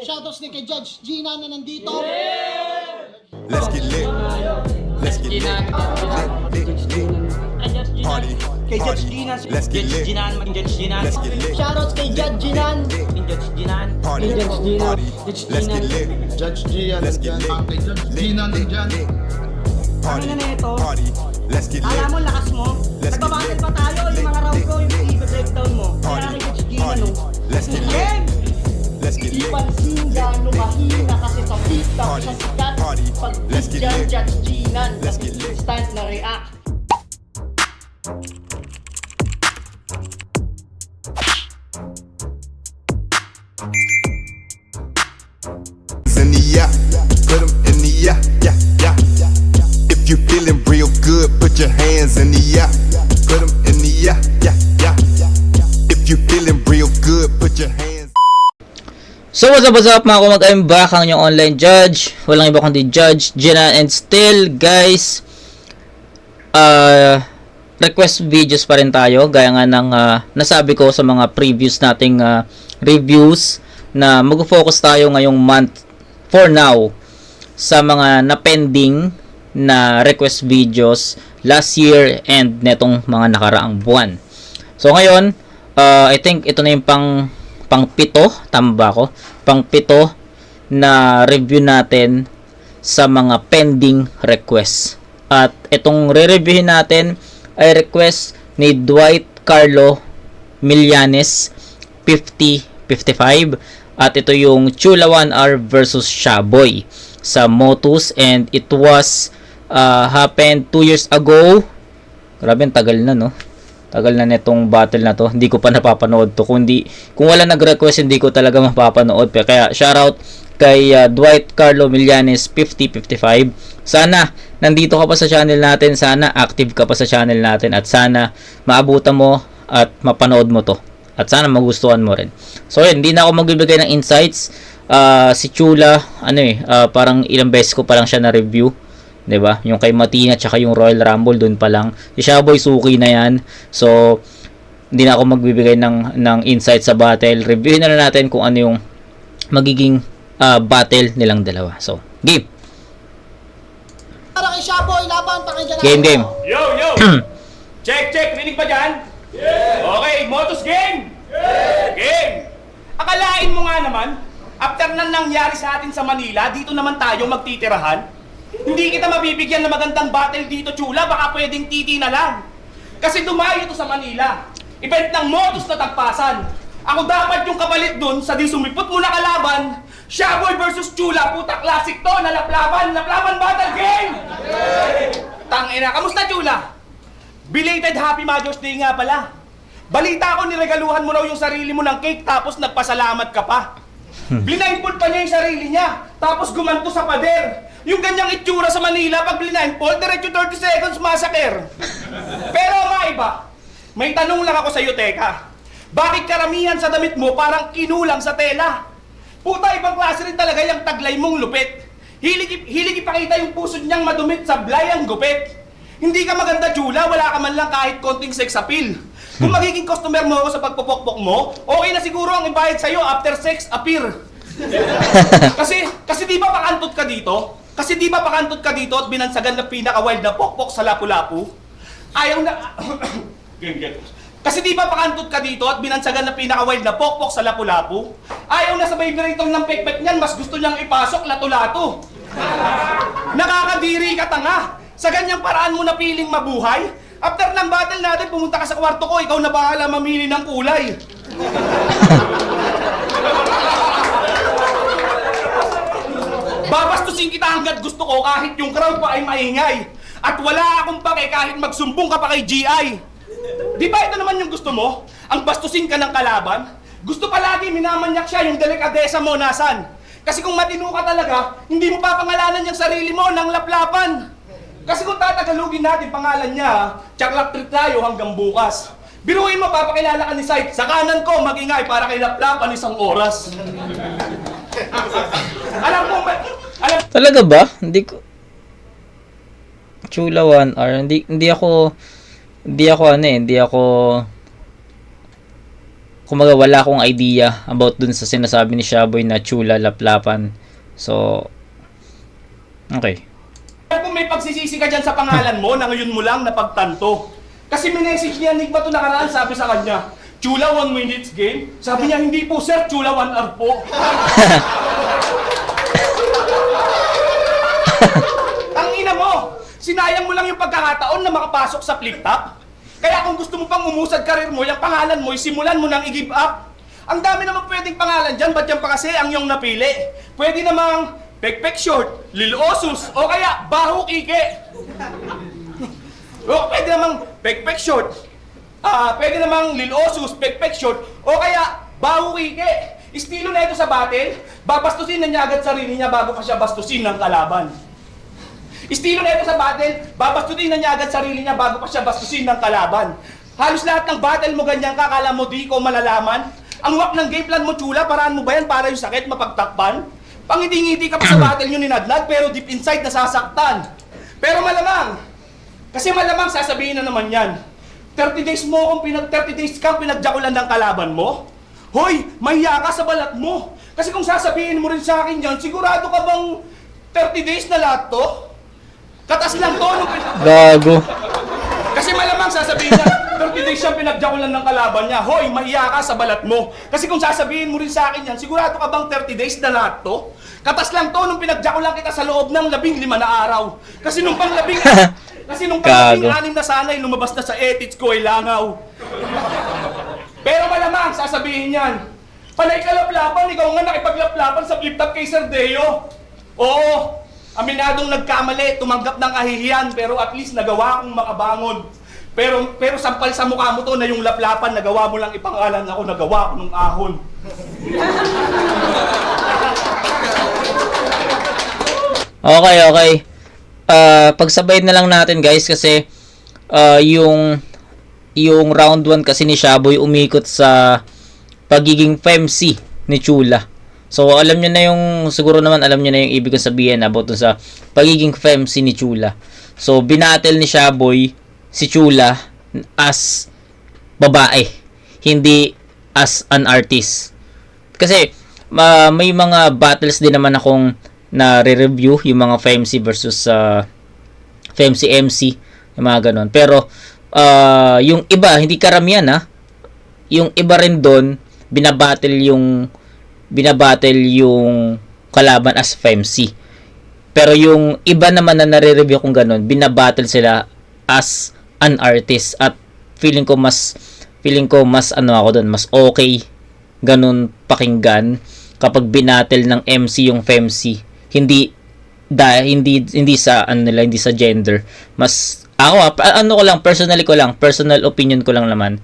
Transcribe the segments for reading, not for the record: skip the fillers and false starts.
Shoutouts din kay Judge Gina na nandito. Let's get lit. Let's get lit. Party. Kay Judge Gina. Let's get lit. Let's get lit. Shoutouts kay Judge Ginan. Party. Party. Let's get lit. Judge Gian, Let's get lit. Gina nandyan. Party. Ano na ito? Party. Let's get lit. Alam mo, lakas mo. Let's get Nagbabattle lit. pa tayo. Yung mga round ko, yung i-breakdown mo. Kaya Party. kay Judge Gina, Party. no? Let's get lit. Game! Let's get Di lit. pansin gano'ng mahina kasi sa TikTok Party. sa sikat. Party. Pag Let's get dyan, lit. Judge Ginan. Let's get lit. Instant na react. In the yeah, put 'em in the yeah, yeah, yeah. If you feeling real good, put your hands in the yeah, put 'em in the yeah, yeah, yeah. If you feeling real good, put your hands. So what's up mga kumag, I'm back, ang inyong online judge. Walang iba kundi Judge Gina, and still guys, request videos pa rin tayo. Gaya nga ng nasabi ko sa mga previous nating reviews na mag-focus tayo ngayong month for now sa mga na-pending na request videos last year and netong mga nakaraang buwan. So ngayon, I think ito na yung pang-pito, tama ba ako? Pang-pito na review natin sa mga pending requests. At itong re-reviewin natin ay request ni Dwight Carlo Millanes 50-55. At ito yung Chula 1R versus Shaboy sa Motus, and it was happened 2 years ago. Grabe, tagal na, no? Tagal na netong battle na to. Hindi ko pa napapanood to. Kung wala nag-request, hindi ko talaga mapapanood. Kaya shoutout kay Dwight Carlo Millanes 50-55. Sana nandito ka pa sa channel natin. Sana active ka pa sa channel natin. At sana maabutan mo at mapanood mo to. At sana magustuhan mo rin. So yun, hindi na ako magbibigay ng insights. Si Chula, parang ilang beses ko pa lang siya na review. 'Di ba? Yung kay Matina tsaka yung Royal Rumble doon pa lang. Si Shaboy suki na 'yan. So hindi na ako magbibigay ng insight sa battle. Reviewin na lang natin kung ano yung magiging battle nilang dalawa. So, game. Para kay Shaboy, laban pa kay Ginan. Game. Yo! Check! Rinig ba dyan? Yeah! Okay, Motus game! Yeah! Game! Akalain mo nga naman, after nang nangyari sa atin sa Manila, dito naman tayo magtitirahan. Hindi kita mabibigyan ng magandang battle dito, Chula. Baka pwedeng titi na lang. Kasi dumayo ito sa Manila. Event ng Motus na tagpasan. Ako dapat yung kapalit dun sa di sumipot mo na kalaban. Shaboy versus Chula. Puta, classic to. Nalaplaban battle game! Yeah! Tangina, kamusta, Chula? Belated Happy Mother's Day nga pala. Balita ko, niregaluhan mo raw yung sarili mo ng cake tapos nagpasalamat ka pa. Blindfold pa niya yung sarili niya, tapos gumanto sa pader. Yung ganyang itsura sa Manila, pag blindfold, diretso 30 seconds massacre. Pero maiba, may tanong lang ako sa iyo, teka. Bakit karamihan sa damit mo parang kinulang sa tela? Puta, ibang klase rin talaga yung taglay mong lupit. Hilig ipakita yung puso niyang madumit sa blayang gupit. Hindi ka maganda, Chula, wala ka man lang kahit konting sex appeal. Kung magiging customer mo ako sa pagpupokpok mo, okay na siguro ang ibayad sa'yo after sex appear. kasi di ba pakantot ka dito? At binansagan na pinaka-wild na pokpok sa Lapu-Lapu? Ayaw na... Kasi di ba pakantot ka dito at binansagan na pinaka-wild na pokpok sa Lapu-Lapu? Ayaw na sa vibrator ng pekpek niyan, mas gusto niyang ipasok lato-lato. Nakakadiri ka, tanga! Sa ganyang paraan mo na piling mabuhay? After ng battle natin, pumunta ka sa kwarto ko, ikaw na bahala mamili ng kulay. Babastusin kita hanggat gusto ko kahit yung crowd pa ay maingay. At wala akong pake kahit magsumbong ka pa kay GI. Di ba ito naman yung gusto mo? Ang bastusin ka ng kalaban? Gusto palagi minamanyak siya yung delikadesa mo nasan? Kasi kung matino ka talaga, hindi mo papangalanan yung sarili mo ng laplapan. Kasi kung tatagalugin natin pangalan niya, tsaklap trip tayo hanggang bukas. Biruin mo, papakilala ka ni Sight. Sa kanan ko, magingay para kay laplapan 1 oras. Alam mo, Talaga ba? Hindi ko Chula 1R. Hindi ako kumaga wala akong idea about dun sa sinasabi ni Shaboy na chula laplapan. So, okay. Kung may pagsisisi ka dyan sa pangalan mo na ngayon mo lang napagtanto. Kasi minessage niya, Nick ba ito nakaraan, sabi sa kanya, Chula 1 minutes game? Sabi niya, hindi po sir, Chula 1 hour po. Ang ina mo, sinayang mo lang yung pagkakataon na makapasok sa flip top. Kaya kung gusto mo pang umusad karir mo, yung pangalan mo, simulan mo nang i-give up. Ang dami naman pwedeng pangalan dyan, ba't yan pa kasi ang iyong napili? Pwede namang Pekpek Short, Lil Osus, o kaya Baho Ike. O pwede namang Pekpek Short, pwede namang Lil Osus, Pekpek Short, o kaya Baho Ike. Estilo na ito sa battle, babastusin na niya agad sarili niya bago pa siya bastusin ng kalaban. Estilo na ito sa battle, babastusin na niya agad sarili niya bago pa siya bastusin ng kalaban. Halos lahat ng battle mo ganyan ka, kala mo di ko malalaman. Ang wak ng game plan mo, chula, paraan mo ba yan para yung sakit mapagtakpan? Pangiti-ngiti ka pa sa battle nyo ni Nadlag, pero deep inside nasasaktan. Pero malamang, kasi malamang sasabihin na naman yan, 30 days kang pinagjakulan ng kalaban mo? Hoy, mahiya ka sa balat mo. Kasi kung sasabihin mo rin sa akin yan, sigurado ka bang 30 days na lahat to? Katas lang to nung Gago. Kasi malamang sasabihin niya, 30 days siyang pinagjakulan ng kalaban niya. Hoy, mahiya ka sa balat mo. Kasi kung sasabihin mo rin sa akin yan, sigurado ka bang 30 days na lahat to? Katas lang to nung pinagjakulan kita sa loob ng 15 na araw. Kasi nung pang 6 na sanay, lumabas na sa ethics ko ay langaw. Pero malamang sasabihin yan, panay kalaplapan, ikaw nga nakipaglaplapan sa flip top kay Sir Deo. Oo, aminadong nagkamali, tumanggap ng kahihiyan, pero at least nagawa kong makabangon. Pero sampal sa mukha mo to na yung laplapan, nagawa mo lang ipangalan ako, nagawa ko nung ahon. Okay. Pagsabay na lang natin guys kasi yung round 1 kasi ni Shaboy umikot sa pagiging femc ni Chula. So alam niyo na yung siguro naman alam niyo na yung ibig kong sabihin about dun sa pagiging femc ni Chula. So binatel ni Shaboy si Chula as babae, hindi as an artist. Kasi may mga battles din naman akong na-review, yung mga FEMC versus FEMC MC, yung mga ganon. Pero yung iba, hindi karamihan yung iba rin doon binabattle yung kalaban as FEMC. Pero yung iba naman na nare-review kung ganon, binabattle sila as an artist, at feeling ko mas ano ako doon, mas okay ganun pakinggan kapag binattle ng MC yung FEMC. Hindi sa hindi sa gender. Mas ako personal opinion ko lang naman.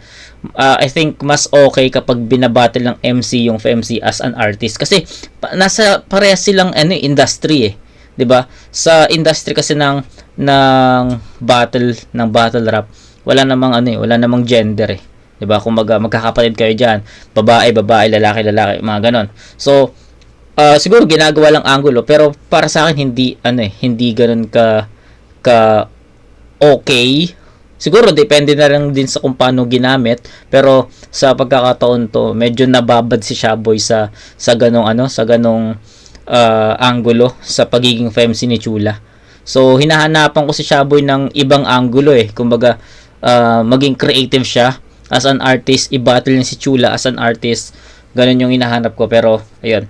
I think mas okay kapag binabattle ng MC yung FEMC as an artist kasi nasa parehas silang industry 'di ba? Sa industry kasi ng battle rap, wala namang gender 'di ba? Kumbaga magkakapatid kayo diyan, babae, lalaki, mga ganon. So siguro ginagawa lang angulo, pero para sa akin hindi ganoon ka okay. Siguro depende na lang din sa kung paano ginamit, pero sa pagkakataon to medyo nababad si Shaboy sa ganong angulo sa pagiging FEMC ni Chula. So hinahanapan ko si Shaboy ng ibang angulo kumbaga maging creative siya as an artist, i-battle niya si Chula as an artist. Ganun yung hinahanap ko, pero ayun,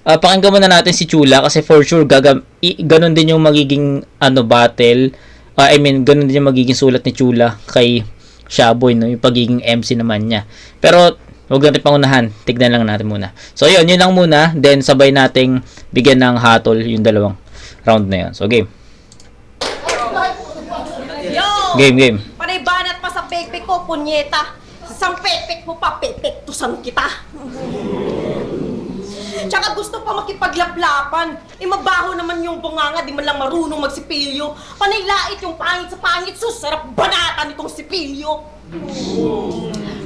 pakinggan muna natin si Chula kasi for sure ganun din yung magiging battle. Ganun din yung magiging sulat ni Chula kay Shaboy, yung pagiging MC naman niya. Pero huwag natin pangunahan, tignan lang natin muna. So yun lang muna, then sabay nating bigyan ng hatol yung dalawang round na yun. So game. Game. Panay banat pa sa pekpek ko, punyeta. Isang pekpek mo pa, pepektusan kita. Tsaka gusto pa makipaglaplapan. Mabaho naman yung bunganga, di man lang marunong magsipilyo. Panay lait yung pangit sa pangit, sus, sarap banatan itong sipilyo.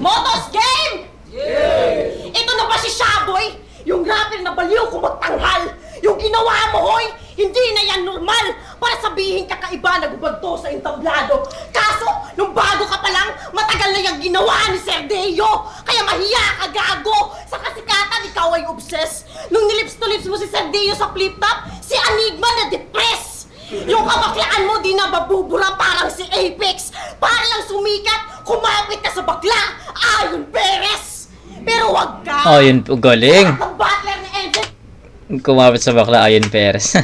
Motos game! Yeah! Ito na ba si Shaboy? Yung rapper na baliw kung magtanghal. Yung ginawa mo, hoy, hindi na yan normal. Para sabihin kakaiba, nagubagto sa entablado. Kaso, nung bago ka pa lang, matagal na yung ginawa ni Sir Deo. Kaya na mahiya ka, gago! Sa kasikatan, ikaw ay obsessed. Nung nilips to lips mo si Sergio sa flip-top, si Enigma na depress. Yung kamaklaan mo di na babubura parang si Apex. Para lang sumikat, kumapit ka sa bakla, Ayon Perez. Pero wag ka. Oh, yun, galing. Ang butler ni Angel Kumapit sa bakla, Ayon Perez.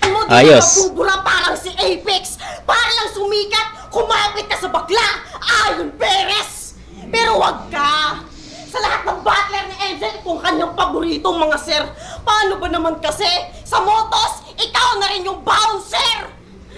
mo di Ayos. na babubura parang si Apex. Para lang sumikat, kumapit ka sa bakla, Ayon Perez. Pero wag ka. Sa lahat ng butler ni Angel, kung kanyang paboritong mga sir. Paano ba naman kasi? Sa motos, ikaw na rin yung bouncer!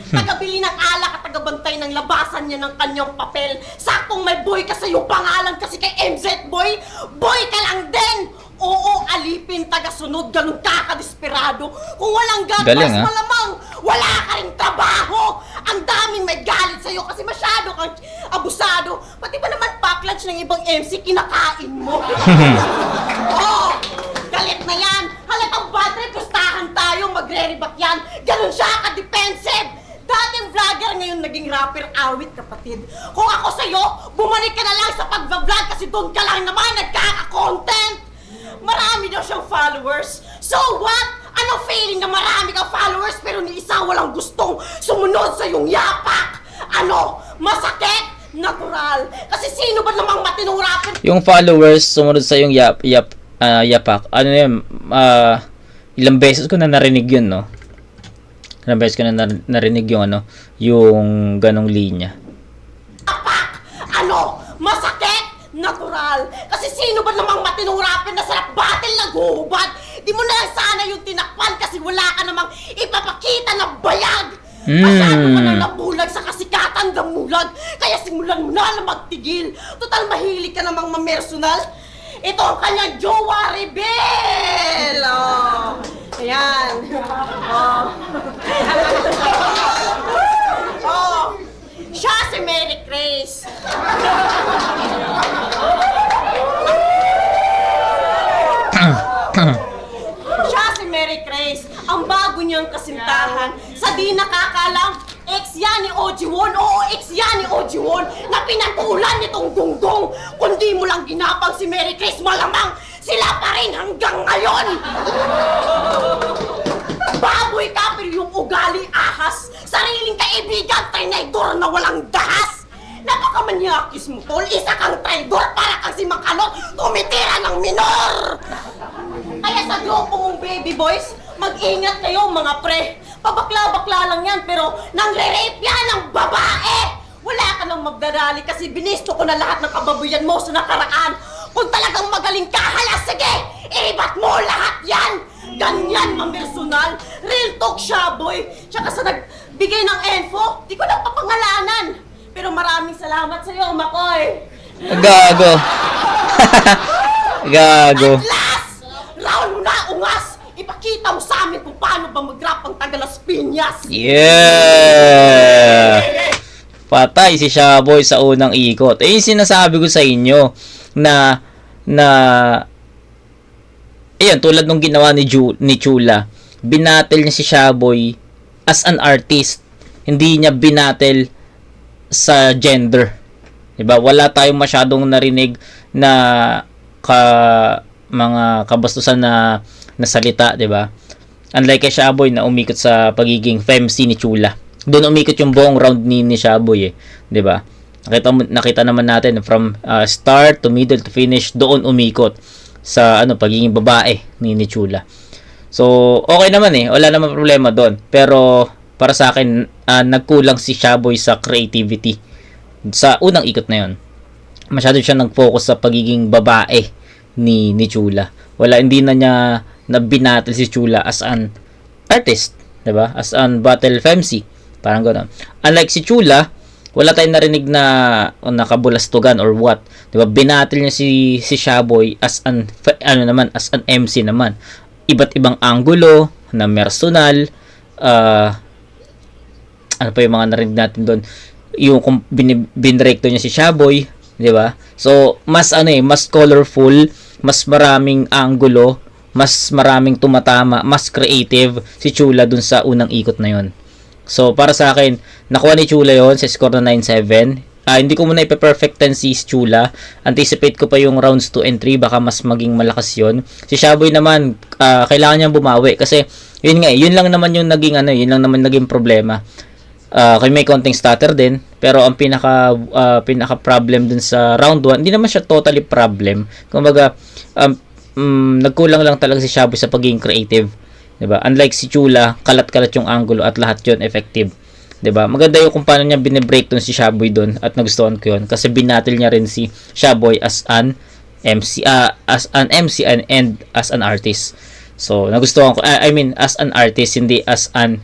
Tagabili ng alak at tagabantay ng labasan niya ng kanyang papel. Saktong may boy ka sa iyong pangalan kasi kay MZ Boy, boy ka lang din! Oo, alipin, tagasunod, ganun ka kadesperado. Kung walang Galing, gatas, ha? malamang wala ka rin trabaho. Ang daming may galit sa'yo kasi masyado kang abusado. Pati ba naman pack lunch ng ibang MC, kinakain mo? Oo, galit na yan. Halatang bad trip, gustahan tayo, magre-rebat yan. Ganun siya ka-defensive. Dating vlogger, ngayon naging rapper, awit kapatid. Kung ako sa'yo, bumalik ka na lang sa pag-vlog kasi doon ka lang naman nagkaka-content. Marami daw siyang followers. So what? Ano feeling na marami kang followers pero ni isa walang gustong sumunod sa iyong yapak? Ano? Masakit? Natural. Kasi sino ba namang matinong rapper? Yung followers sumunod sa yung yapak. Ano yun? Ilang beses ko na narinig yun, no? Ilang beses ko na narinig yung ano, yung ganong linya. Yapak! Ano? Masakit? Natural. Kasi sino ba namang matinong rapper na sarap battle naghuhubad? Di mo na lang sana yung tinakpan kasi wala ka namang ipapakita ng bayag. Masyado ka nang nabulag sa kasikatan damulag. Kaya simulan mo na magtigil. Total mahilig ka namang mamersonal. Ito ang kanyang jowa rebel. Oh. Ayan. Oh. Oh. Siya si Mary Grace. Siya si Mary Grace. Ang bago niyang kasintahan. Sa di nakakalam, ex yan ni Ojiwon. Oo, ex yan ni Ojiwon na pinatulan nitong gunggong. Kundi mo lang ginapang si Mary Grace, malamang sila pa rin hanggang ngayon. Baboy ka pero yung ugali ahas. Sariling kaibigan, traidor na walang dahas. Napakamanyakis mo, tol. Isa kang traidor para kang si Makalot tumitira ng minor. Kaya sa grupo mong baby boys, mag-ingat kayo mga pre. Pabakla-bakla lang yan pero nangre-rape yan ng babae. Wala ka nang magdarali kasi binisto ko na lahat ng kababuyan mo sa nakaraan. Kung talagang magaling ka, hala sige, ibat mo lahat yan. Ganyan, mamersonal. Real talk siya, boy. Tsaka sa nagbigay ng info, di ko na papangalanan. Pero maraming salamat sa'yo, Makoy. Gago. Gago. At last, round mo na, ungas. Ipakita mo sa amin kung paano ba mag-rap ang taga Las Piñas. Yeah! Patay si Shaboy sa unang ikot. Eh, yung sinasabi ko sa inyo na ayan, tulad nung ginawa ni Chula, binatel niya si Shaboy as an artist. Hindi niya binatel sa gender. Diba? Wala tayong masyadong narinig na mga kabastusan na salita, 'di ba? Unlike kay Shaboy na umikot sa pagiging femc ni Chula. Doon umikot yung buong round ni Shaboy, 'di ba? Nakita naman natin from start to middle to finish, doon umikot sa pagiging babae ni Chula. So, okay naman wala namang problema doon. Pero para sa akin, nagkulang si Shaboy sa creativity sa unang ikot na 'yon. Masyado siya nag-focus sa pagiging babae ni Chula. Hindi na niya nabinattle si Chula as an artist, 'di ba? As an battle femc, parang ganoon. Unlike si Chula, wala tayong narinig na nakabulastugan or what, 'di ba? Binattle niya si Shaboy as an as an MC naman. Iba't ibang anggulo na personal, ano pa yung mga narinig natin doon? Yung kung binrekto niya si Shaboy, 'di ba? So, mas mas colorful, mas maraming anggulo, mas maraming tumatama, mas creative si Chula dun sa unang ikot na yon. So, para sa akin, nakuha ni Chula yon sa score na 9-7. hindi ko muna ipe-perfect 10 si Chula. Anticipate ko pa yung rounds 2 and 3, baka mas maging malakas yon. Si Shaboy naman, kailangan niyang bumawi kasi yun nga, yun lang naman yung naging yun lang naman naging problema. Kaya may konting stutter din, pero ang pinaka problem dun sa round 1, hindi naman siya totally problem. Kumbaga, nagkulang lang talaga si Shaboy sa pagiging creative, 'di ba? Unlike si Chula, kalat-kalat yung angulo at lahat 'yon effective. 'Di ba? Maganda yung kung paano niya bine-break doon si Shaboy doon at nagustuhan ko 'yon kasi binatil niya rin si Shaboy as an MC and as an artist. So, nagustuhan ko, I mean as an artist, hindi as an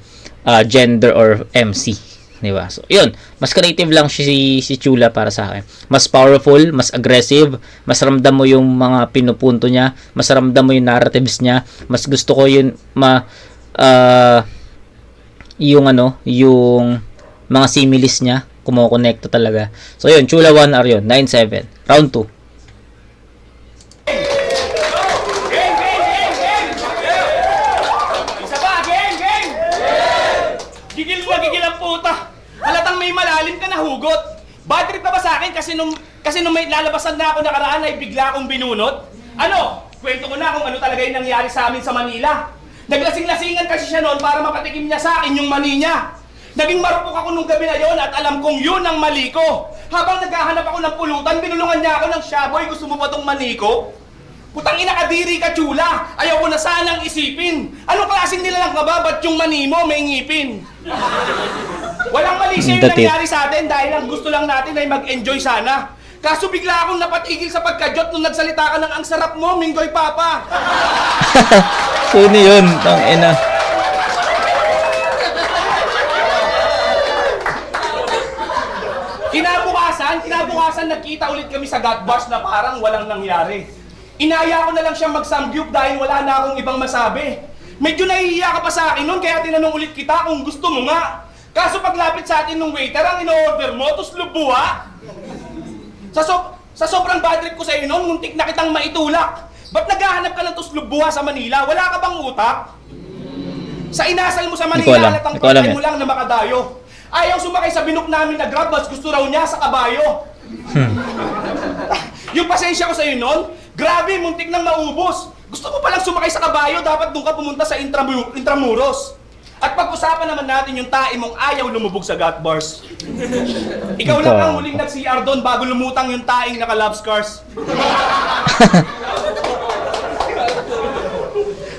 gender or MC, 'di ba? So, 'yun, mas creative lang si Chula para sa akin. Mas powerful, mas aggressive, mas ramdam mo yung mga pinupunto niya, mas ramdam mo yung narratives niya. Mas gusto ko yun yung mga similes niya, kumokonekta talaga. So yun, Chula 1 are yun, 9-7. Round 2. Isa pa, game! Gigil ang puta. Halatang may malalim ka na hugot. Bad trip ka ba sa akin kasi nung may lalabasan na ako nakaraan ay bigla akong binunot? Ano? Kwento ko na kung ano talaga yung nangyari sa amin sa Manila. Naglasing-lasingan kasi siya noon para mapatikim niya sa akin yung mani niya. Naging marupok ako nung gabi na yon at alam kong yun ang mali ko. Habang naghahanap ako ng pulutan, binulungan niya ako ng Shaboy, gusto mo ba tong mani ko? Putang ina, kadiri ka, Chula. Ayaw ko na sanang isipin. Anong klaseng nilalang ka ba? Ba't yung mani mo may ngipin? Walang mali siya yung nangyari sa atin dahil ang gusto lang natin ay mag-enjoy sana. Kaso bigla akong napatigil sa pagkadyot nung nagsalita ka ng ang sarap mo, Minggoy Papa. Sino yun? Tangina. Kinabukasan nagkita ulit kami sa Godbars na parang walang nangyari. Inaya ko na lang siyang mag-samgyup dahil wala na akong ibang masabi. Medyo nahihiya ka pa sa akin nun kaya tinanong ulit kita kung gusto mo nga. Kaso paglapit sa atin ng waiter, ang in-order mo, tuslubuha. Sa sobrang bad trip ko sa iyo noon, muntik na kitang maitulak. Ba't naghahanap ka ng tuslubuha sa Manila? Wala ka bang utak? Sa inasal mo sa Manila, halatang pagkain mo lang na makadayo. Ayaw sumakay sa binok namin na grab bus, gusto raw niya sa kabayo. Yung pasensya ko sa iyo noon, grabe, muntik nang maubos. Gusto mo palang sumakay sa kabayo, dapat doon ka pumunta sa Intramuros. At pag-usapan naman natin yung tae mong ayaw lumubog sa Godbars. Ikaw lang ang huling nag-CR doon bago lumutang yung taing naka-love scars.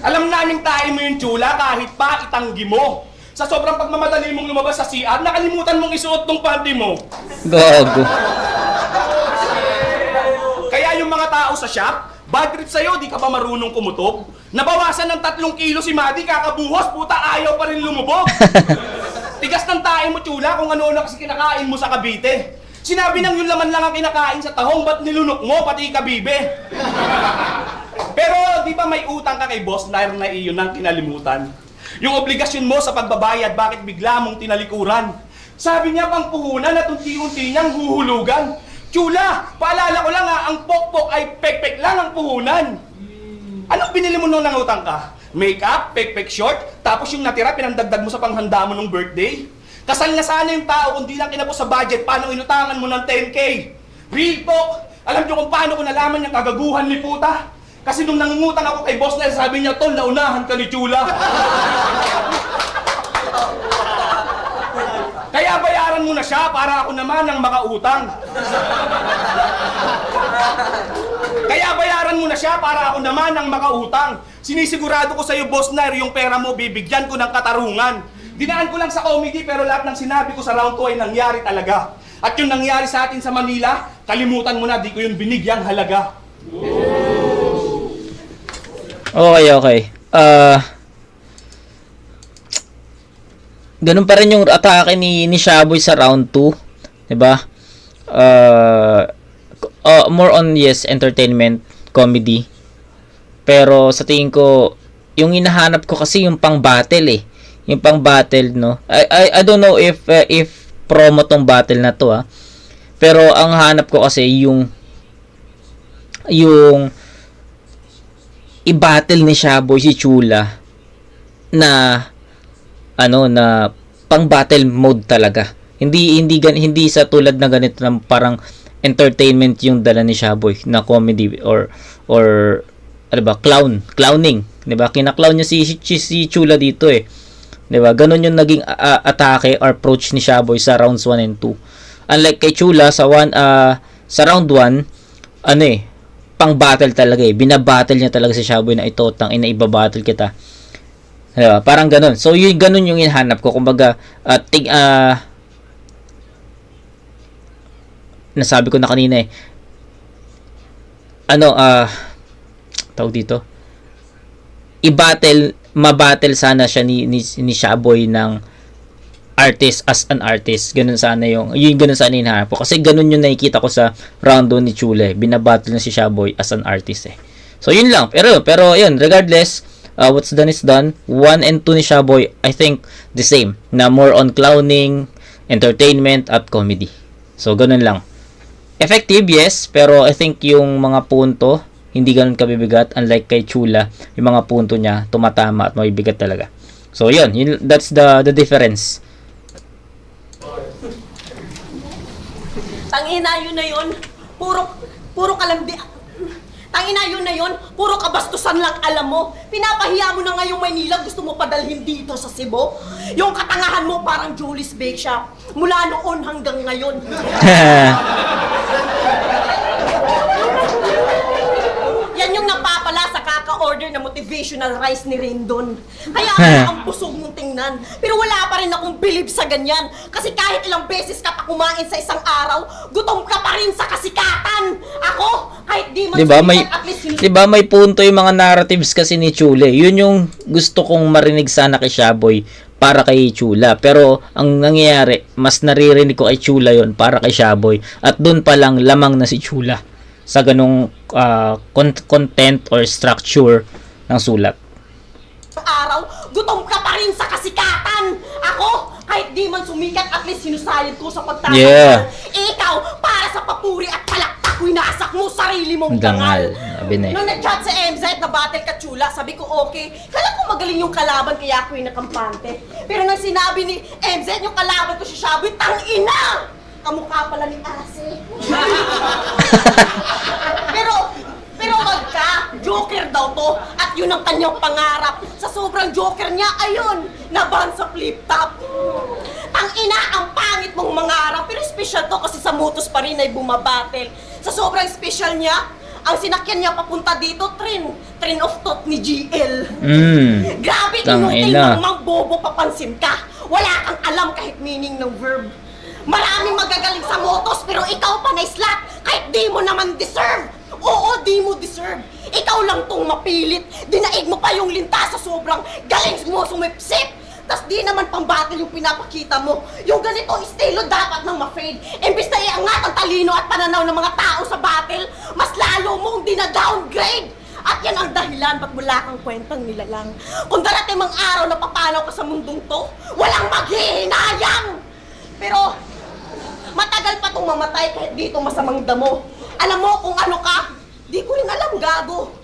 Alam naming tae mo yung Chula kahit pa itanggi mo. Sa sobrang pagmamadali mong lumabas sa CR, nakalimutan mong isuot tong panty mo. Gago. Kaya yung mga tao sa shop, bad trip sa'yo, di ka ba marunong kumutok? Nabawasan ng 3 kilo si Madi, kakabuhos, puta ayaw pa rin lumubog. Tigas ng tae mo, Chula, kung ano-ano kasi kinakain mo sa Cavite. Sinabi nang yung laman lang ang kinakain sa tahong, ba't nilunok mo, pati kabibe? Pero di ba may utang ka kay Boss Nair na iyon ang kinalimutan? Yung obligasyon mo sa pagbabayad, bakit bigla mong tinalikuran? Sabi niya pang puhunan at unti-unti niyang huhulugan. Chula, paalala ko lang ang pokpok ay pekpek lang ang puhunan. Anong binili mo nung nangutang ka? Makeup, pekpek short, tapos yung natira pinandagdag mo sa panghanda mo nung birthday? Kasal na sana yung tao kung di lang kinapos sa budget, paano inutangan mo ng 10K? Real talk, alam niyo kung paano ko nalaman yung kagaguhan ni puta? Kasi nung nangungutang ako kay Boss Nel, sabi niya, Tol, naunahan ka ni Chula. Kaya bayaran mo na siya para ako naman ang makautang. Kaya bayaran mo na siya para ako naman ang makautang. Sinisigurado ko sa iyo, Boss Nair, yung pera mo, bibigyan ko ng katarungan. Dinaan ko lang sa comedy pero lahat ng sinabi ko sa round 2 ay nangyari talaga. At yung nangyari sa atin sa Manila, kalimutan mo na, di ko yun binigyang halaga. Okay. Ganun pa rin yung atake ni Shaboy sa round 2, 'di ba? More on entertainment, comedy. Pero sa tingin ko, yung hinahanap ko kasi yung pang-battle eh. Yung pang-battle, no. I don't know if promo tong battle na to, Pero ang hanap ko kasi yung i-battle ni Shaboy si Chula na na pang battle mode talaga, Hindi sa tulad na ganito na parang entertainment yung dala ni Shaboy na comedy or ano ba, clowning, 'di ba? Kina-clown niya si Chula dito eh. 'Di ba? Ganun yung naging atake or approach ni Shaboy sa rounds 1 and 2. Unlike kay Chula sa round 1, ano eh, pang battle talaga eh. Binabattle niya talaga si Shaboy na ito, iba-battle kita. Diba? Parang ganun. So, ganun yung hinahanap ko. Kumbaga, nasabi ko na kanina eh. Tawag dito. Mabattle sana siya ni Shaboy ng artist as an artist. Ganun sana yung hinahanap ko. Kasi ganun yung nakikita ko sa round 2 ni Chule. Binabattle na si Shaboy as an artist eh. So, yun lang. Pero yun, regardless, what's done is done. 1 and 2 ni Shaboy, I think, the same. Na more on clowning, entertainment, at comedy. So, ganun lang. Effective, yes. Pero I think yung mga punto, hindi ganun kabibigat. Unlike kay Chula, yung mga punto niya, tumatama at mabibigat talaga. So, yun that's the difference. Tangina yun na yun. Puro kalandi. Tangina yun na yun. Puro kabastusan lang alam mo. Pinapahiya mo na ngayong Maynila. Gusto mo padalhin dito sa Cebu. Yung katangahan mo parang Julie's Bake Shop. Mula noon hanggang ngayon. Yan yung napapala sa kaka-order na motivational rice ni Rendon. Kaya ang busog mong tingnan. Pero wala pa rin akong believe sa ganyan. Kasi kahit ilang beses ka pa kumain sa isang araw, gutom ka pa rin sa kasikatan. Ako, kahit di man sumikat, at least Diba may punto yung mga narratives kasi ni Chule. Yun yung gusto kong marinig sana kay Shaboy para kay Chula. Pero ang nangyayari, mas naririnig ko kay Chula yon para kay Shaboy. At dun pa lang lamang na si Chula sa ganong content or structure ng sulat. araw, gutom ka pa rin sa kasikatan. Ako, kahit di man sumikat, at least sinusayad ko sa pagtatanggol. Yeah. Ikaw, para sa papuri at palakpak, winasak mo sarili mong Dangal. dangal. Sabi na eh. Nung nag-chat sa MZ na battle ka Chula, sabi ko okay. Kala ko magaling yung kalaban kaya ako yung nakampante. Pero nang sinabi ni MZ yung kalaban ko si Shaboy, tangina! Kamukha pala ni Ase. Pero wag ka, joker daw to. At yun ang kanyang pangarap. Sa sobrang joker niya, ayun, naban sa flip top. Tangina, ang pangit mong mangarap. Pero special to kasi sa motos pa rin ay bumabattle. Sa sobrang special niya, ang sinakyan niya papunta dito, train of thought ni GL. Grabe, inutil ng mang bobo, papansin ka. Wala kang alam kahit meaning ng verb. Maraming magagaling sa motos, pero ikaw pa na-slot, kahit di mo naman deserve. Oo, di mo deserve. Ikaw lang tong mapilit. Dinaig mo pa yung linta sa sobrang galing mo sumipsip. Tas di naman pang-battle yung pinapakita mo. Yung ganitong estilo dapat nang ma-fade. Imbis na iangat ang talino at pananaw ng mga tao sa battle, mas lalo mong dina-downgrade. At yan ang dahilan ba't wala kang kwentang nilalang. Kung darating mang araw na papanaw ka sa mundong to, walang maghihinayang. Pero matagal pa itong mamatay kahit dito masamang damo. Alam mo kung ano ka? Di ko rin alam, gago.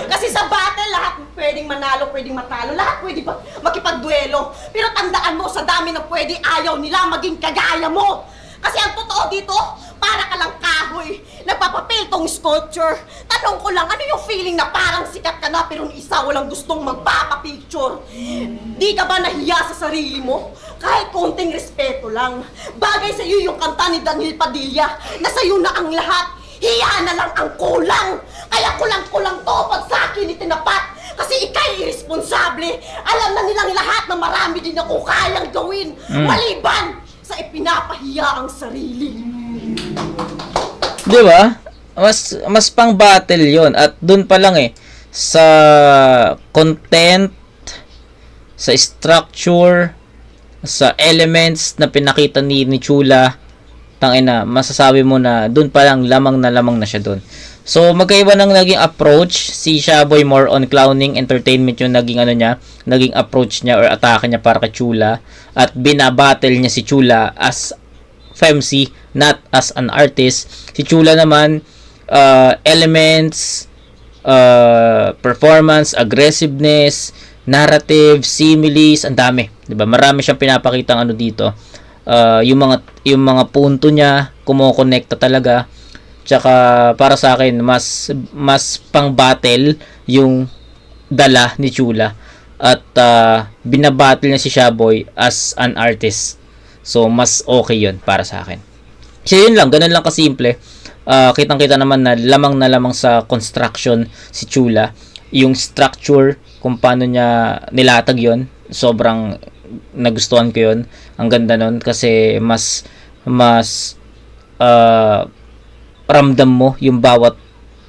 Kasi sa battle, lahat pwedeng manalo, pwedeng matalo. Lahat pwede makipagduelo. Pero tandaan mo, sa dami ng pwede, ayaw nila maging kagaya mo. Kasi ang totoo dito, para ka lang kahoy. Nagpapapil tong sculpture. Tanong ko lang, ano yung feeling na parang sikat ka na pero isa walang gustong magpapapicture? Di ka ba nahiya sa sarili mo? Kahit konting respeto lang. Bagay sa iyo yung kanta ni Daniel Padilla na sa'yo na ang lahat. Hiya na lang ang kulang. Kaya kulang-kulang to pag sa akin itinapat. Kasi ikay irresponsable. Alam na nilang lahat na marami din ako kayang gawin. Maliban sa ipinapahiya ang sarili. Di ba? Mas pang battle 'yon at doon pa lang sa content, sa structure, sa elements na pinakita ni Chula, tangina, masasabi mo na doon pa lang lamang na siya doon. So magkaiba ng naging approach. Si Shaboy more on clowning, entertainment yung naging naging approach niya or atake niya para kay Chula, at binabattle niya si Chula as FMC, not as an artist. Si Chula naman, elements, performance, aggressiveness, narrative, similes, ang dami, 'di ba? Marami siyang pinapakitang dito. yung mga punto niya kumokonekta talaga. Tsaka para sa akin mas pang battle yung dala ni Chula at binabattle niya si Shaboy as an artist. So mas okay yun para sa akin. So yun lang, ganun lang kasimple. Kitang-kita naman na lamang sa construction si Chula. Yung structure, kung paano niya nilatag yun, sobrang nagustuhan ko yun. Ang ganda nun kasi mas ramdam mo yung bawat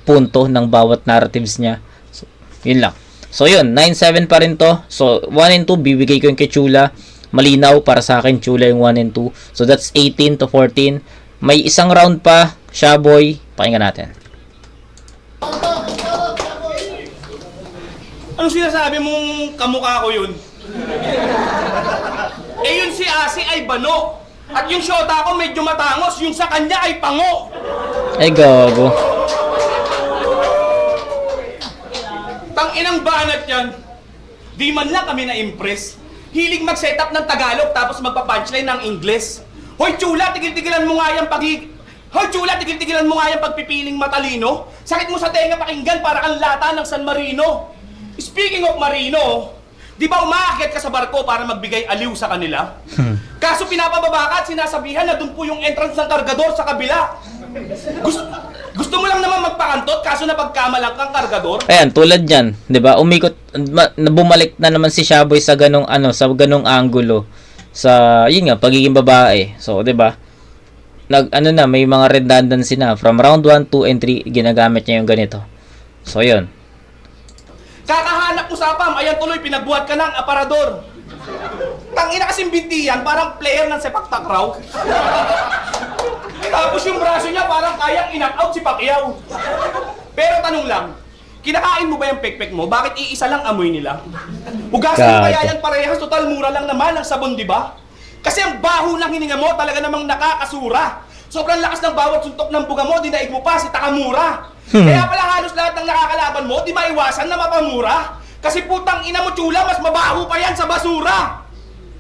punto ng bawat narratives niya. So, yun lang. So, yun. 9-7 pa rin to. So, 1 and 2, bibigay ko yung kay Chula. Malinaw para sa akin, Chula yung 1 and 2. So, that's 18-14. May isang round pa, Shaboy. Pakinggan natin. Anong sinasabi mong kamukha ko yun? Yun si Asi ay bano. At yung shota ko medyo matangos, yung sa kanya ay pango. Ay, gago. Tanginang banat yan. Di man lang kami na-impress. Hilig mag-setup ng Tagalog tapos magpa-punchline ng Ingles. Hoy Chula, tigil-tigilan mo nga yung pagpipiling matalino. Sakit mo sa tenga pakinggan para kang lata ng San Marino. Speaking of Marino, di ba umaakyat ka sa barko para magbigay aliw sa kanila? Kaso pinapababa ka at sinasabihan na dun po yung entrance ng kargador sa kabila. Gusto mo lang naman magpakantot kaso napagkamalang kang kargador? Ayan, tulad yan, 'di ba? Umikot bumalik na naman si Shaboy sa ganong angulo sa yun nga pagiging babae. So, 'di ba? May mga redundancy na from round 1, 2 and 3 ginagamit niya yung ganito. So, yun. Kakahanap mo sa apam, ayan tuloy pinagbuhat ka ng aparador. Tangina kasing binti yan, parang player ng sepak takraw. Tapos yung braso niya parang kayang in-knock out si Pacquiao. Pero tanong lang, kinakain mo ba yung pekpek mo? Bakit iisa lang amoy nila? Hugasin mo kaya yan parehas, total mura lang naman ang sabon, di ba? Kasi ang baho ng hininga mo talaga namang nakakasura. Sobrang lakas ng bawat suntok ng buga mo, dinaig mo pa si Takamura. Kaya pala halos lahat ng nakakalaban mo, di maiwasan na mapamura. Kasi putang ina mo Chula, mas mabaho pa yan sa basura.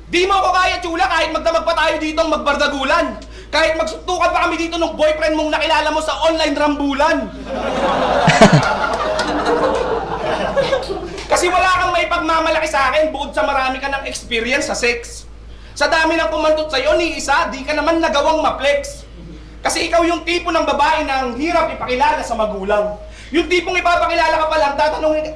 Di mo ako kaya Chula kahit magdamag pa tayo dito magbardagulan. Kahit magsuntukan pa kami dito ng boyfriend mong nakilala mo sa online rambulan. Kasi wala kang may pagmamalaki sa akin bukod sa marami ka ng experience sa sex. Sa dami ng pumantot sa'yo, ni isa, di ka naman nagawang ma-flex. Kasi ikaw yung tipo ng babae na ang hirap ipakilala sa magulang. Yung tipong ipapakilala ka pa lang, tatanungin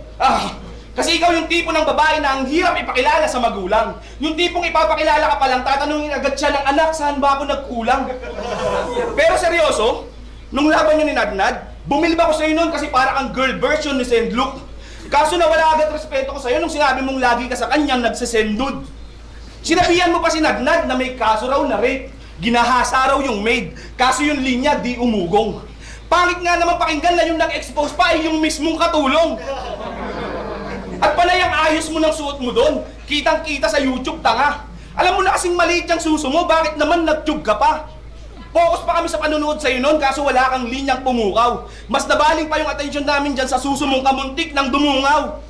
kasi ikaw yung tipo ng babae na ang hirap ipakilala sa magulang. Yung tipong ipapakilala ka pa lang, tatanungin agad siya ng anak, saan ba ako nagkulang? Pero seryoso, nung laban nyo ni Nadnad, bumilib ako sa'yo nun kasi para kang girl version ni Saint Luke. Kaso nawala agad respeto ko sa'yo nung sinabi mong lagi ka sa kanyang nagsesendud. Sinabihan mo pa si Nadnad na may kaso raw na rape. Ginahasa raw yung maid. Kaso yung linya di umugong. Pangit nga naman pakinggan na yung nag-expose pa ay yung mismong katulong. At panay ang ayos mo ng suot mo doon. Kitang-kita sa YouTube, tanga. Alam mo na kasing maliit yung suso mo, bakit naman nag-tube ka pa? Focus pa kami sa panunood sa'yo noon kaso wala kang linyang pumukaw. Mas nabaling pa yung attention namin dyan sa suso mong kamuntik ng dumungaw.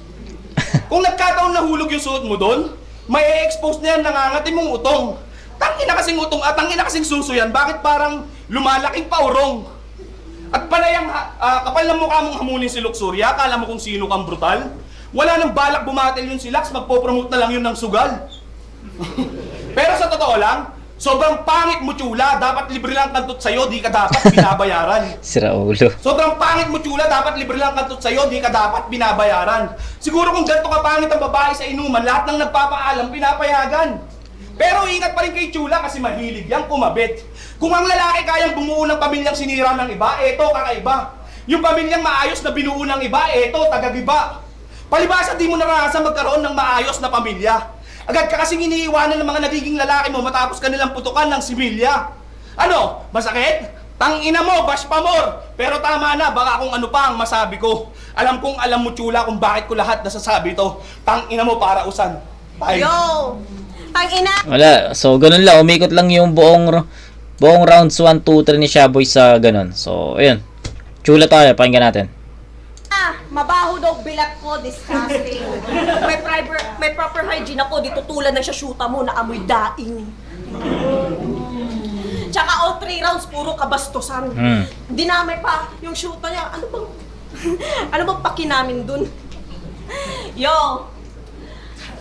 Kung nagkataon na hulog yung suot mo doon, may expose na yan nangangati mong utong. Tangina kasing utong at tangina kasing suso yan, bakit parang lumalaking paurong? At panay ang kapal ng mukha mong hamunin si Luxuria, akala mo kung sino kang brutal? Wala nang balak bumatil yun si Lux, magpo-promote na lang yun ng sugal. Pero sa totoo lang, sobrang pangit mo Chula, dapat libre lang kantot sa'yo, di ka dapat binabayaran. Sira ulo. Sobrang pangit mo Chula, dapat libre lang kantot sa'yo, di ka dapat binabayaran. Siguro kung ganito ka pangit ang babae sa inuman, lahat ng nagpapaalam, pinapayagan. Pero ingat pa rin kay Chula kasi mahilig yang kumabit. Kung ang lalaki kayang bumuo ng pamilyang sinira ng iba, eto kakaiba. Yung pamilyang maayos na binuo ng iba, eto tagagiba. Palibasa di mo naranasan magkaroon ng maayos na pamilya. Agad ka kasing iniiwanan ng mga nagiging lalaki mo matapos kanilang putukan ng similya. Ano? Masakit? Tangina mo, bash pa more. Pero tama na, baka kung ano pa ang masabi ko. Alam kong alam mo Chula kung bakit ko lahat nasasabi to. Tangina mo para usan. Bye. Yo! Tangina! Wala. So, ganun lang. Umikot lang yung buong rounds 1, 2, 3 ni Shaboy sa ganun. So, ayun. Chula tayo. Pakinggan natin. Mabaho daw bilat ko, disgusting. May May proper hygiene ako, di tutulad ng shoota mo na amoy daing. Tsaka all 3 rounds, puro kabastusan. Dinamay pa yung shoota niya. Ano bang, ano bang paki namin dun? Yo!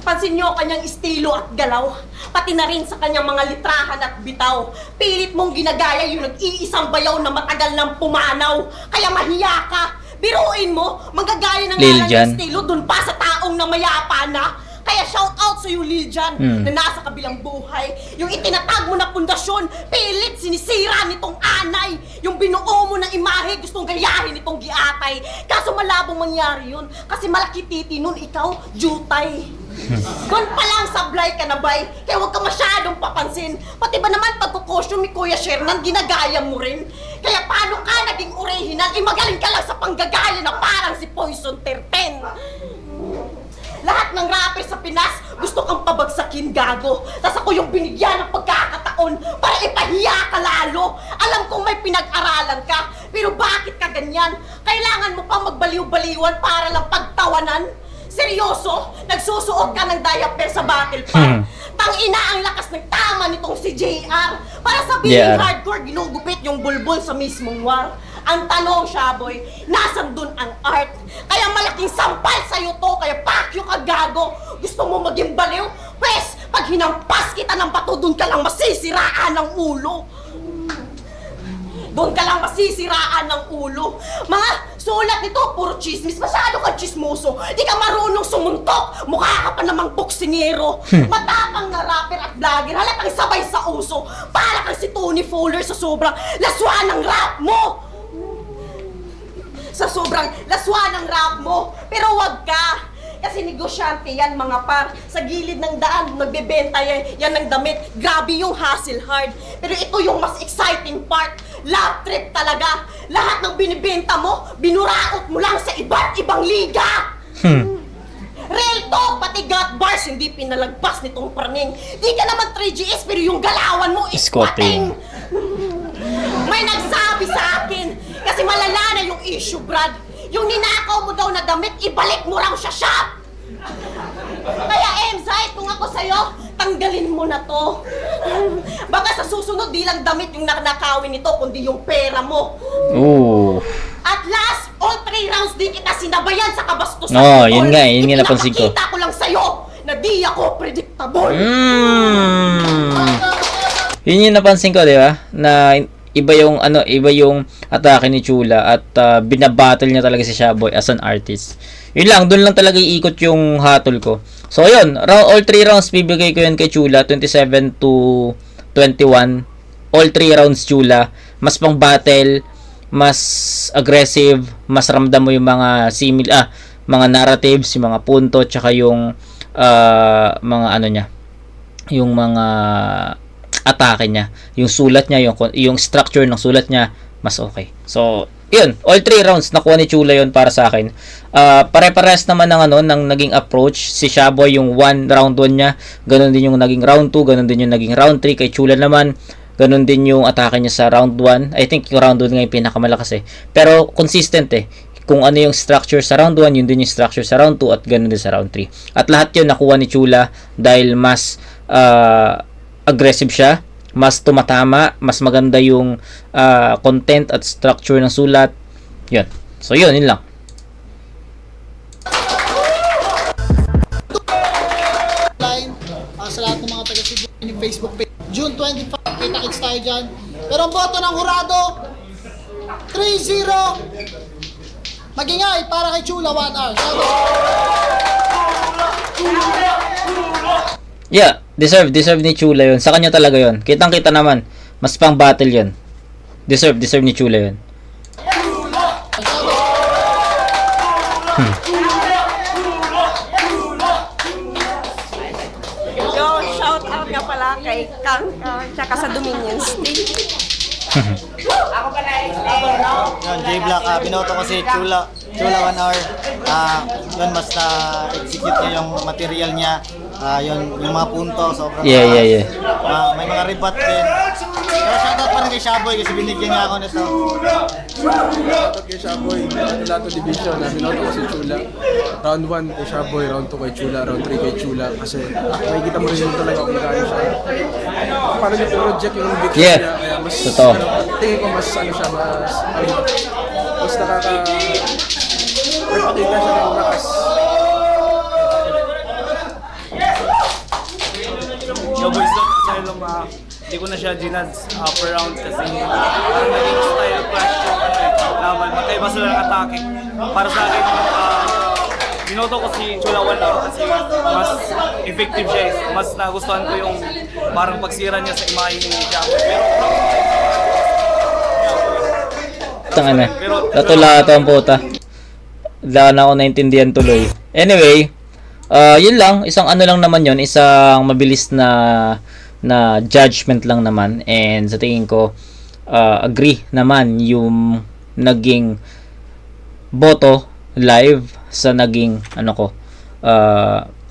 Pansin nyo kanyang estilo at galaw, pati na rin sa kanyang mga litrahan at bitaw. Pilit mong ginagaya yung nag-iisang bayaw na matagal ng pumanaw. Kaya mahiya ka. Biruin mo, manggagaya ng Lil ngalan Jan. ng estilo dun pa sa taong na mayapa na. Kaya shout out sa'yo, Lil Jan, na nasa kabilang buhay. Yung itinatag mo na pundasyon, pilit sinisira nitong anay. Yung binuo mo na imahe, gustong gayahin nitong giatay. Kaso malabong mangyari yun, kasi malaki titi nun, ikaw, jutay. Doon pa lang sablay ka na, bay, kaya huwag ka masyadong papansin. Pati ba naman pagkukosyo ni Kuya Shernan, ginagaya mo rin. Kaya paano ka naging original, magaling ka lang sa panggagaya na parang si Poison 13. Lahat ng rapper sa Pinas, gusto kang pabagsakin, gago. Tas ako yung binigyan ng pagkakataon para ipahiya ka lalo. Alam kong may pinag-aralan ka, pero bakit ka ganyan? Kailangan mo pang magbaliw-baliwan para lang pagtawanan? Seryoso? Nagsusuot ka ng diaper sa battle park? Tangina ang lakas ng tama nitong si JR. Para sabihin hardcore, ginugupit yung bulbul sa mismong war. Ang tanong, Shaboy, nasan dun ang art? Kaya malaking sampal sa'yo to, kaya pakyo ka, gago. Gusto mo maging baliw? Pwes, pag hinampas kita ng bato, dun ka lang masisiraan ng ulo. Doon ka lang masisiraan ng ulo. Mga sulat nito, puro chismis. Masyado kang chismoso. Di ka marunong sumuntok. Mukha ka pa namang boksingero. Matapang na rapper at vlogger. Halatang sabay sa uso. Para kang si Tony Fowler sa sobrang laswa ng rap mo. Sa sobrang laswa ng rap mo. Pero wag ka. Kasi negosyante yan, mga par. Sa gilid ng daan, nagbebenta yan ng damit. Grabe yung hustle hard. Pero ito yung mas exciting part. Love trip talaga. Lahat ng binibenta mo, binuraot mo lang sa iba't ibang liga. Real talk, pati gut bars, hindi pinalagpas nitong praning. Di ka naman 3GS, pero yung galawan mo is squatting. May nagsabi sa akin, kasi malala na yung issue, Brad. Yung ninakaw mo daw na damit, ibalik mo raw sa shop! Kaya Emzai, kung ako sa'yo, tanggalin mo na to. Baka sa susunod, di lang damit yung nakakawin nito, kundi yung pera mo. Ooh. At last, all 3 rounds di kita sinabayan sa kabastusan. Oo, yun nga, yun nga napansin ko. Ipinapakita ko lang sa'yo na di ako predictable. Yun yung napansin ko, di ba? Na iba yung atake ni Chula at binabattle niya talaga si Shaboy as an artist. Yun lang, doon lang talaga iikot yung hatol ko. So ayun, all 3 rounds bibigay ko yun kay Chula, 27 to 21. All 3 rounds Chula, mas pang battle, mas aggressive, mas ramdam mo yung mga mga narratives, yung mga punto, tsaka yung mga ano niya, yung mga atake niya, yung sulat niya, yung structure ng sulat niya, mas okay. So, yun, all 3 rounds nakuha ni Chula yun para sa akin. Pare-pares naman ng naging approach. Si Shaboy yung round 1 niya, ganun din yung naging round 2, ganun din yung naging round 3. Kay Chula naman, ganun din yung atake niya sa round 1. I think yung round 1 nga yung pinakamalakas pero consistent kung ano yung structure sa round 1, yun din yung structure sa round 2 at ganun din sa round 3. At lahat yun nakuha ni Chula dahil mas aggressive siya, mas tumatama, mas maganda yung content at structure ng sulat. Yun. So yun lang. Sa lahat ng mga taga-Cebu yung Facebook page. June 25, kita-kits tayo dyan. Pero ang boto ng hurado, 3-0. Magingay para kay Chula 1 hour. Yeah, deserve ni Chula yun. Sa kanya talaga yun. Kitang-kita naman. Mas pang battle yun. Deserve ni Chula yun. Yo, shout out nga pala kay Kang tsaka sa Dominion State. Yo, J-Black, binoto ko si Chula 1 hour. yun mas na-execute niya yung material niya, yung mga punto, sobrang Yeah. may mga rebat din. Pero shoutout pa rin kay Shaboy kasi binigyan niya ako nito. Shoutout kay Shaboy, Lato Division, binoto ko si Chula. Round 1 kay Shaboy, round 2 kay Chula, round 3 kay Chula. Kasi makikita mo rin yung talaga kung gaano siya. Paano niya project yung victory Yeah. niya, kaya mas, Totoo. tingin ko mas ano siya, mas nagpakita siya ng lakas. Yo boys, sorry lang hindi ko na siya ginad's per round kasi parang naging style clash yung laban. Magkaiba sila ng atake. Para sa akin, binoto ko si Chula 1 round kasi mas effective siya. Mas nagustuhan ko yung parang pagsira niya sa imahe ni Jabo. Tanga na. Lato-lato ang puta. Wala na ako naintindihan tuloy. Anyway, yun lang. Isang ano lang naman yun. Isang mabilis na judgment lang naman. And sa tingin ko, agree naman yung naging boto live sa naging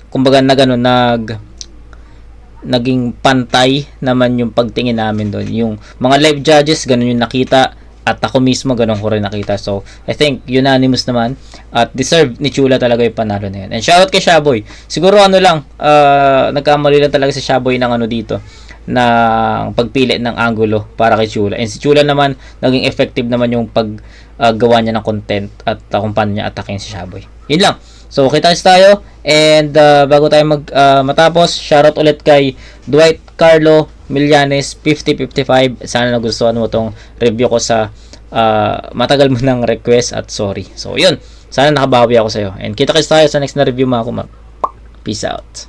kumbaga na gano'n, naging pantay naman yung pagtingin namin doon. Yung mga live judges, gano'n yung nakita. At ako mismo, ganun ko rin nakita. So, I think, unanimous naman. At deserve ni Chula talaga yung panalo na yun. And shoutout kay Shaboy. Siguro nagkamali lang talaga si Shaboy ng dito. Ng pagpili ng angulo para kay Chula. And si Chula naman, naging effective naman yung paggawa niya ng content. At kung paano niya atakin si Shaboy. Yun lang. So, kita-kits tayo. And bago tayo matapos, shoutout ulit kay Dwight Carlo Millanes 5055. Sana nagustuhan mo tong review ko sa matagal mo ng request at sorry. So, yun. Sana nakabawi ako sa'yo. And kita-kits tayo sa next na review mga kumag. Peace out.